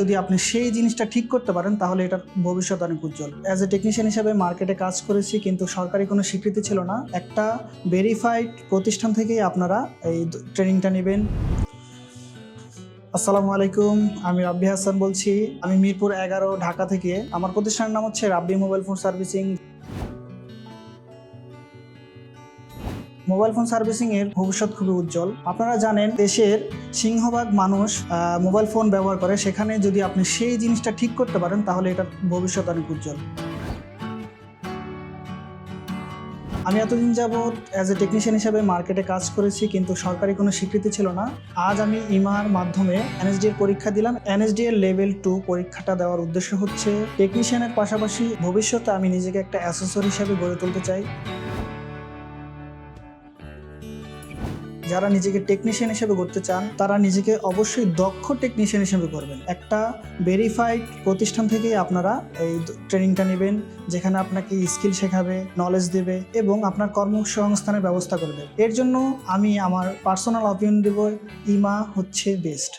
যদি আপনি সেই জিনিসটা ঠিক করতে পারেন তাহলে এটার ভবিষ্যৎ অনেক উজ্জ্বল। অ্যাজ এ টেকনিশিয়ান হিসেবে মার্কেটে কাজ করেছি, কিন্তু সরকারি কোনো স্বীকৃতি ছিল না। একটা ভেরিফাইড প্রতিষ্ঠান থেকেই আপনারা এই ট্রেনিংটা নেবেন। আসসালামু আলাইকুম, আমি রাব্বি হাসান বলছি। আমি মিরপুর 11 ঢাকা থেকে। আমার প্রতিষ্ঠানের নাম হচ্ছে Rabbi mobile phone servicing. Mobile phone servicing এর ভবিষ্যৎ খুবই উজ্জ্বল। আপনারা জানেন দেশের সিংহভাগ মানুষ মোবাইল ফোন ব্যবহার করে, সেখানে যদি আপনি সেই জিনিসটা ঠিক করতে পারেন তাহলে এটার ভবিষ্যৎ অনেক উজ্জ্বল। আমি এতদিন যাবৎ অ্যাজ এ টেকনিশিয়ান হিসেবে মার্কেটে কাজ করেছি, কিন্তু সরকারি কোনো স্বীকৃতি ছিল না। আজ আমি ইমার মাধ্যমে এনএসডি এর পরীক্ষা দিলাম। এনএসডি এর লেভেল 2 পরীক্ষাটা দেওয়ার উদ্দেশ্য হচ্ছে টেকনিশিয়ানের পাশাপাশি ভবিষ্যতে আমি নিজেকে একটা অ্যাসেসর হিসেবে গড়ে তুলতে চাই। যারা নিজেকে টেকনিশিয়ান হিসেবে গড়তে চান তারা নিজেকে অবশ্যই দক্ষ টেকনিশিয়ান হিসেবে করবেন। একটা ভেরিফাইড প্রতিষ্ঠান থেকেই আপনারা এই ট্রেনিংটা নেবেন, যেখানে আপনাকে স্কিল শেখাবে, নলেজ দেবে এবং আপনার কর্মসংস্থানের ব্যবস্থা করবে। এর জন্য আমি আমার পার্সোনাল অপিনিয়ন দেব, ইমা হচ্ছে বেস্ট।